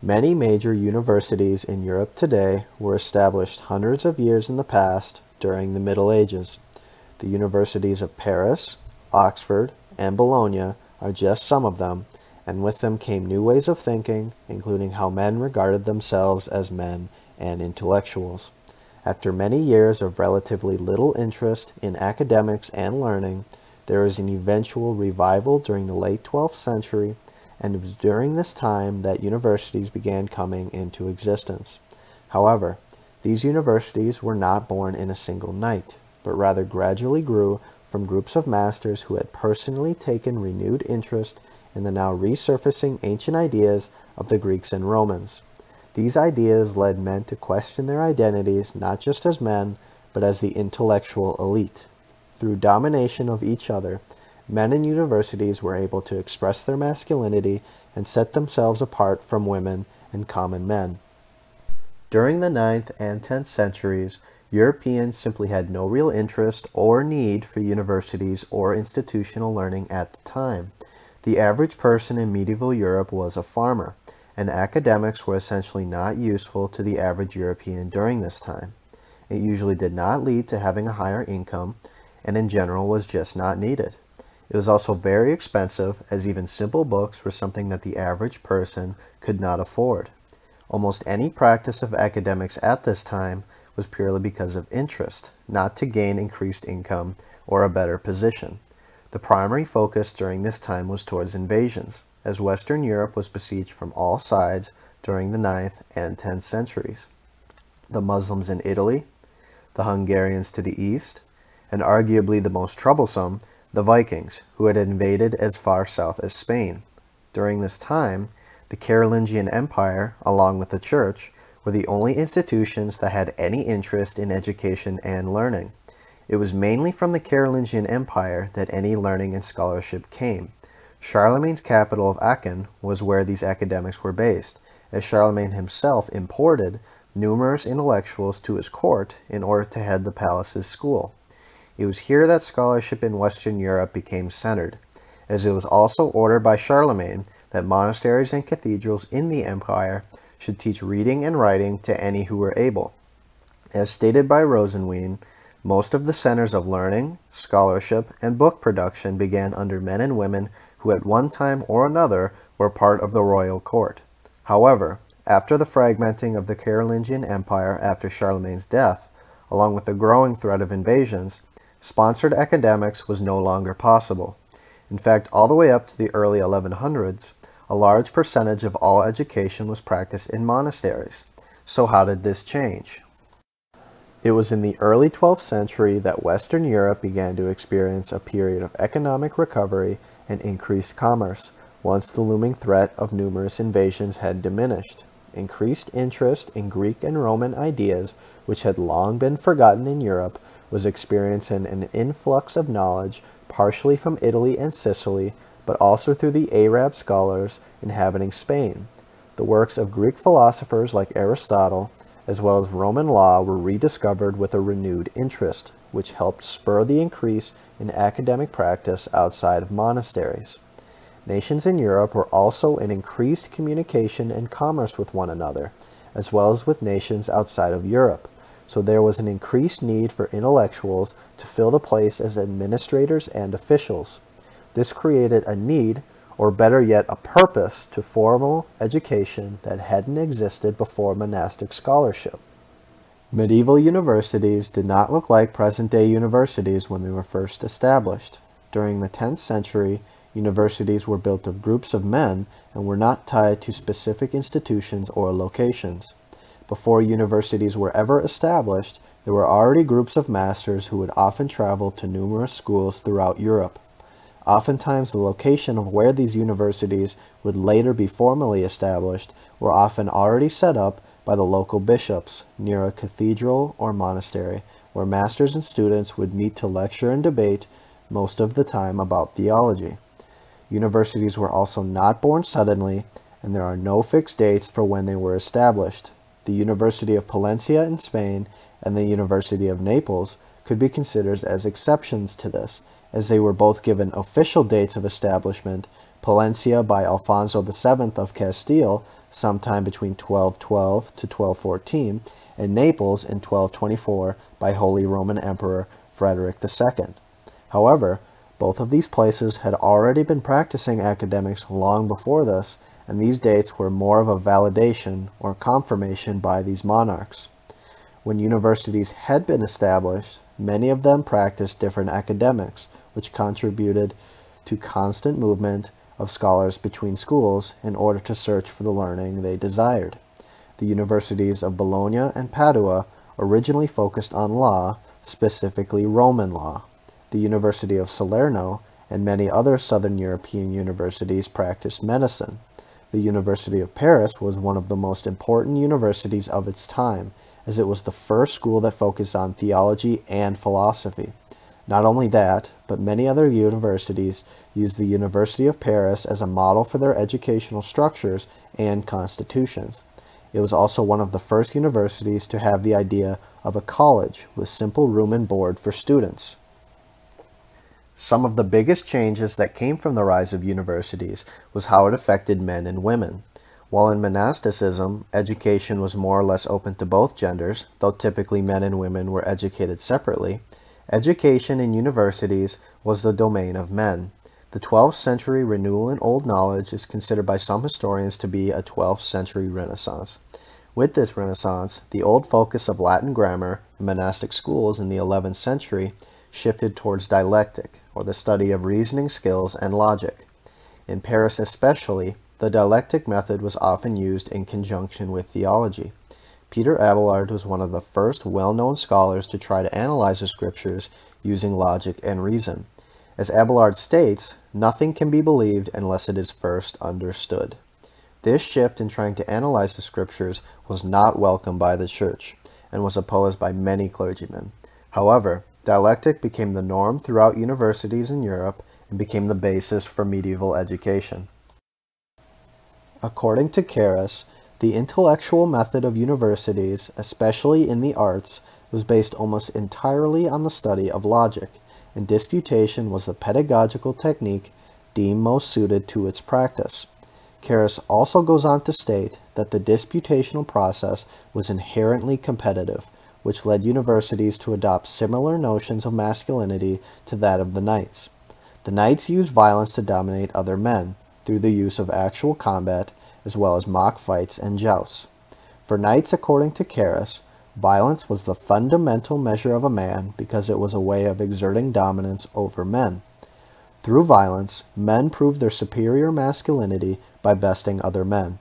Many major universities in Europe today were established hundreds of years in the past during the Middle Ages. The universities of Paris, Oxford, and Bologna are just some of them, and with them came new ways of thinking, including how men regarded themselves as men and intellectuals. After many years of relatively little interest in academics and learning, there was an eventual revival during the late 12th century, and it was during this time that universities began coming into existence. However, these universities were not born in a single night, but rather gradually grew from groups of masters who had personally taken renewed interest in the now resurfacing ancient ideas of the Greeks and Romans. These ideas led men to question their identities not just as men, but as the intellectual elite. Through domination of each other, men in universities were able to express their masculinity and set themselves apart from women and common men. During the 9th and 10th centuries, Europeans simply had no real interest or need for universities or institutional learning at the time. The average person in medieval Europe was a farmer, and academics were essentially not useful to the average European during this time. It usually did not lead to having a higher income, and in general was just not needed. It was also very expensive, as even simple books were something that the average person could not afford. Almost any practice of academics at this time was purely because of interest, not to gain increased income or a better position. The primary focus during this time was towards invasions, as Western Europe was besieged from all sides during the 9th and 10th centuries. The Muslims in Italy, the Hungarians to the east, and arguably the most troublesome, the Vikings, who had invaded as far south as Spain. During this time, the Carolingian Empire, along with the Church, were the only institutions that had any interest in education and learning. It was mainly from the Carolingian Empire that any learning and scholarship came. Charlemagne's capital of Aachen was where these academics were based, as Charlemagne himself imported numerous intellectuals to his court in order to head the palace's school. It was here that scholarship in Western Europe became centered, as it was also ordered by Charlemagne that monasteries and cathedrals in the empire should teach reading and writing to any who were able. As stated by Rosenwein, most of the centers of learning, scholarship, and book production began under men and women who at one time or another were part of the royal court. However, after the fragmenting of the Carolingian Empire after Charlemagne's death, along with the growing threat of invasions, sponsored academics was no longer possible. In fact, all the way up to the early 1100s, a large percentage of all education was practiced in monasteries. So how did this change? It was in the early 12th century that Western Europe began to experience a period of economic recovery and increased commerce, once the looming threat of numerous invasions had diminished. Increased interest in Greek and Roman ideas, which had long been forgotten in Europe, was experiencing an influx of knowledge, partially from Italy and Sicily, but also through the Arab scholars inhabiting Spain. The works of Greek philosophers like Aristotle, as well as Roman law, were rediscovered with a renewed interest, which helped spur the increase in academic practice outside of monasteries. Nations in Europe were also in increased communication and commerce with one another, as well as with nations outside of Europe. So there was an increased need for intellectuals to fill the place as administrators and officials. This created a need, or better yet, a purpose to formal education that hadn't existed before monastic scholarship. Medieval universities did not look like present-day universities when they were first established. During the 10th century, universities were built of groups of men and were not tied to specific institutions or locations. Before universities were ever established, there were already groups of masters who would often travel to numerous schools throughout Europe. Oftentimes, the location of where these universities would later be formally established were often already set up by the local bishops near a cathedral or monastery, where masters and students would meet to lecture and debate, most of the time about theology. Universities were also not born suddenly, and there are no fixed dates for when they were established. The University of Palencia in Spain and the University of Naples could be considered as exceptions to this, as they were both given official dates of establishment, Palencia by Alfonso VII of Castile sometime between 1212 to 1214, and Naples in 1224 by Holy Roman Emperor Frederick II. However, both of these places had already been practicing academics long before this, and these dates were more of a validation or confirmation by these monarchs. When universities had been established, many of them practiced different academics, which contributed to constant movement of scholars between schools in order to search for the learning they desired. The universities of Bologna and Padua originally focused on law, specifically Roman law. The University of Salerno and many other southern European universities practiced medicine. The University of Paris was one of the most important universities of its time, as it was the first school that focused on theology and philosophy. Not only that, but many other universities used the University of Paris as a model for their educational structures and constitutions. It was also one of the first universities to have the idea of a college with simple room and board for students. Some of the biggest changes that came from the rise of universities was how it affected men and women. While in monasticism, education was more or less open to both genders, though typically men and women were educated separately, education in universities was the domain of men. The 12th century renewal in old knowledge is considered by some historians to be a 12th century Renaissance. With this Renaissance, the old focus of Latin grammar and monastic schools in the 11th century shifted towards dialectic, or the study of reasoning skills and logic. In Paris especially, the dialectic method was often used in conjunction with theology. Peter Abelard was one of the first well-known scholars to try to analyze the scriptures using logic and reason. As Abelard states, nothing can be believed unless it is first understood. This shift in trying to analyze the scriptures was not welcomed by the church and was opposed by many clergymen. However, dialectic became the norm throughout universities in Europe and became the basis for medieval education. According to Carus, the intellectual method of universities, especially in the arts, was based almost entirely on the study of logic, and disputation was the pedagogical technique deemed most suited to its practice. Carus also goes on to state that the disputational process was inherently competitive, which led universities to adopt similar notions of masculinity to that of the knights. The knights used violence to dominate other men, through the use of actual combat, as well as mock fights and jousts. For knights, according to Carus, violence was the fundamental measure of a man because it was a way of exerting dominance over men. Through violence, men proved their superior masculinity by besting other men.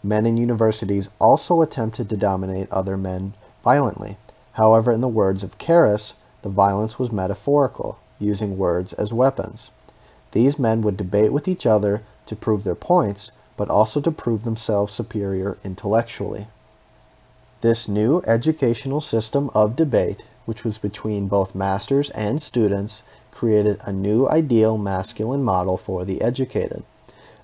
Men in universities also attempted to dominate other men violently. However, in the words of Carus, the violence was metaphorical, using words as weapons. These men would debate with each other to prove their points, but also to prove themselves superior intellectually. This new educational system of debate, which was between both masters and students, created a new ideal masculine model for the educated.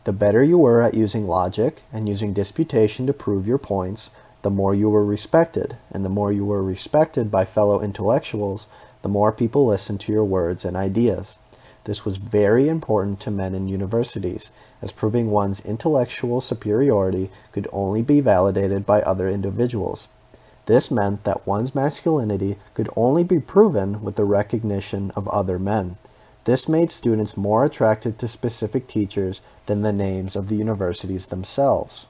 The better you were at using logic and using disputation to prove your points, the more you were respected, and the more you were respected by fellow intellectuals, the more people listened to your words and ideas. This was very important to men in universities, as proving one's intellectual superiority could only be validated by other individuals. This meant that one's masculinity could only be proven with the recognition of other men. This made students more attracted to specific teachers than the names of the universities themselves.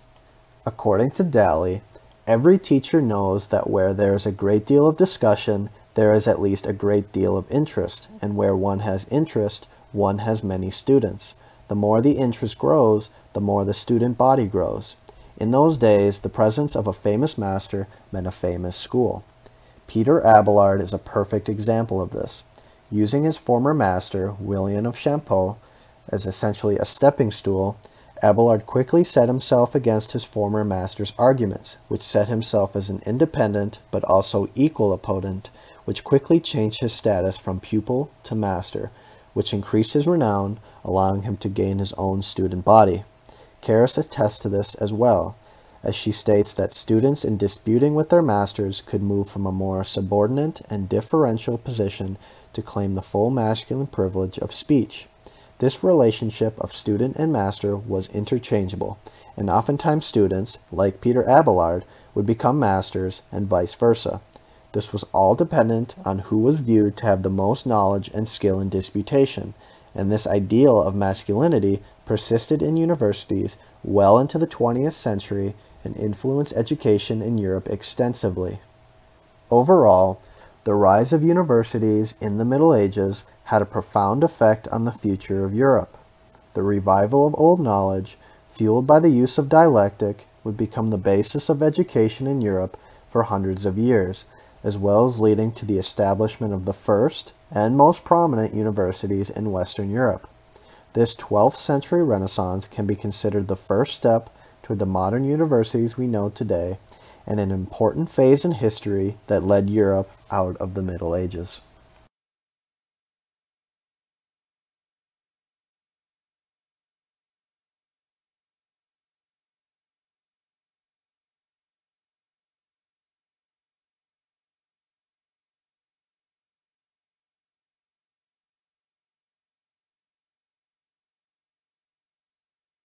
According to Daly, every teacher knows that where there is a great deal of discussion, there is at least a great deal of interest, and where one has interest, one has many students. The more the interest grows, the more the student body grows. In those days, the presence of a famous master meant a famous school. Peter Abelard is a perfect example of this. Using his former master, William of Champeaux, as essentially a stepping stool, Abelard quickly set himself against his former master's arguments, which set himself as an independent but also equal opponent, which quickly changed his status from pupil to master, which increased his renown, allowing him to gain his own student body. Carus attests to this as well, as she states that students in disputing with their masters could move from a more subordinate and differential position to claim the full masculine privilege of speech. This relationship of student and master was interchangeable, and oftentimes students, like Peter Abelard, would become masters and vice versa. This was all dependent on who was viewed to have the most knowledge and skill in disputation, and this ideal of masculinity persisted in universities well into the 20th century and influenced education in Europe extensively. Overall, the rise of universities in the Middle Ages had a profound effect on the future of Europe. The revival of old knowledge, fueled by the use of dialectic, would become the basis of education in Europe for hundreds of years, as well as leading to the establishment of the first and most prominent universities in Western Europe. This 12th century Renaissance can be considered the first step toward the modern universities we know today, and an important phase in history that led Europe out of the Middle Ages.